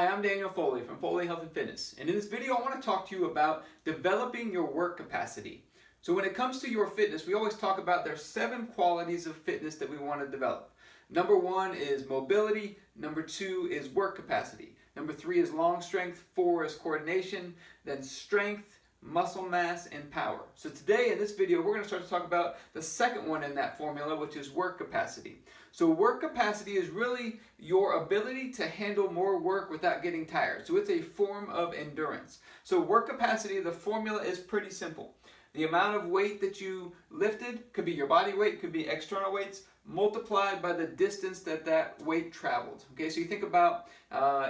Hi, I'm Daniel Foley from Foley Health and Fitness, and in this video I want to talk to you about developing your work capacity. So when it comes to your fitness, we always talk about there's 7 qualities of fitness that we want to develop. Number 1 is mobility, number 2 is work capacity, number 3 is long strength, 4 is coordination, then strength, muscle mass, and power. So today in this video we're going to start to talk about the second one in that formula, which is work capacity. So work capacity is really your ability to handle more work without getting tired. So it's a form of endurance. So work capacity, the formula is pretty simple. The amount of weight that you lifted, could be your body weight, could be external weights, multiplied by the distance that that weight traveled. Okay, so you think about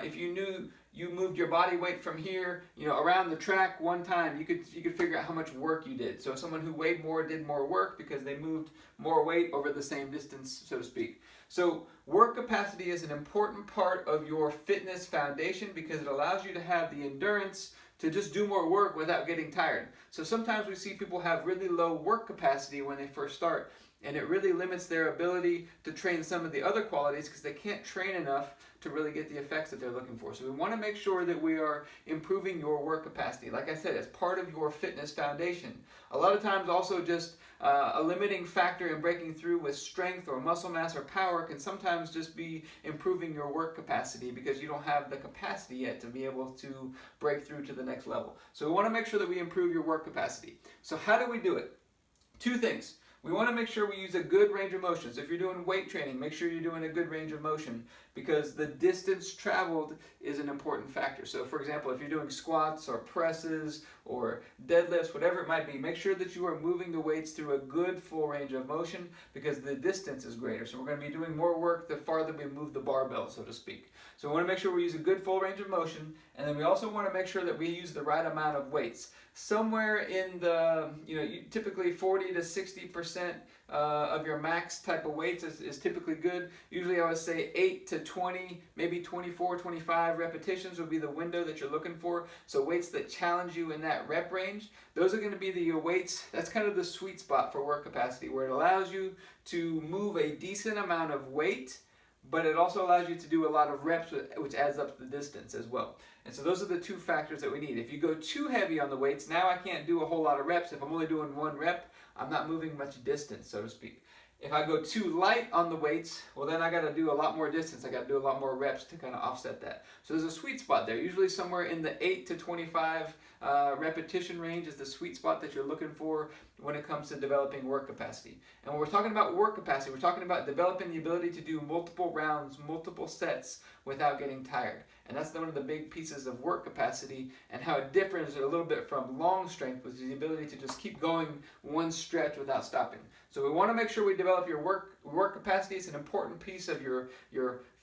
if you knew you moved your body weight from here, around the track one time, you could figure out how much work you did. So someone who weighed more did more work because they moved more weight over the same distance, so to speak. So work capacity is an important part of your fitness foundation because it allows you to have the endurance to just do more work without getting tired. So sometimes we see people have really low work capacity when they first start, and it really limits their ability to train some of the other qualities because they can't train enough to really get the effects that they're looking for. So we want to make sure that we are improving your work capacity. Like I said, it's part of your fitness foundation. A lot of times also just a limiting factor in breaking through with strength or muscle mass or power can sometimes just be improving your work capacity because you don't have the capacity yet to be able to break through to the next level. So we want to make sure that we improve your work capacity. So how do we do it? 2 things. We want to make sure we use a good range of motion. So if you're doing weight training, make sure you're doing a good range of motion because the distance traveled is an important factor. So for example, if you're doing squats or presses or deadlifts, whatever it might be, make sure that you are moving the weights through a good full range of motion because the distance is greater. So we're going to be doing more work the farther we move the barbell, so to speak. So we want to make sure we use a good full range of motion, and then we also want to make sure that we use the right amount of weights. Somewhere in the, typically 40 to 60% of your max type of weights is typically good. Usually I would say 8 to 20, maybe 24, 25 repetitions would be the window that you're looking for. So weights that challenge you in that rep range, those are going to be the weights, that's kind of the sweet spot for work capacity, where it allows you to move a decent amount of weight, but it also allows you to do a lot of reps, which adds up the distance as well. And so those are the 2 factors that we need. If you go too heavy on the weights, now I can't do a whole lot of reps. If I'm only doing 1 rep, I'm not moving much distance, so to speak. If I go too light on the weights, well then I got to do a lot more distance. I got to do a lot more reps to kind of offset that. So there's a sweet spot there. Usually somewhere in the 8 to 25 repetition range is the sweet spot that you're looking for when it comes to developing work capacity. And when we're talking about work capacity, we're talking about developing the ability to do multiple rounds, multiple sets without getting tired. And that's one of the big pieces of work capacity and how it differs a little bit from long strength, which is the ability to just keep going one stretch without stopping. So we want to make sure we develop your work capacity. It's an important piece of your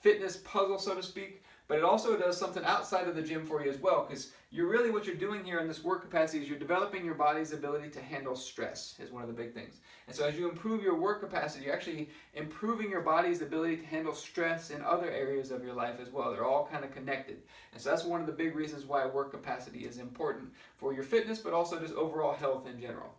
fitness puzzle, so to speak. But it also does something outside of the gym for you as well, because what you're doing here in this work capacity is you're developing your body's ability to handle stress is one of the big things. And so as you improve your work capacity, you're actually improving your body's ability to handle stress in other areas of your life as well. They're all kind of connected. And so that's one of the big reasons why work capacity is important for your fitness, but also just overall health in general.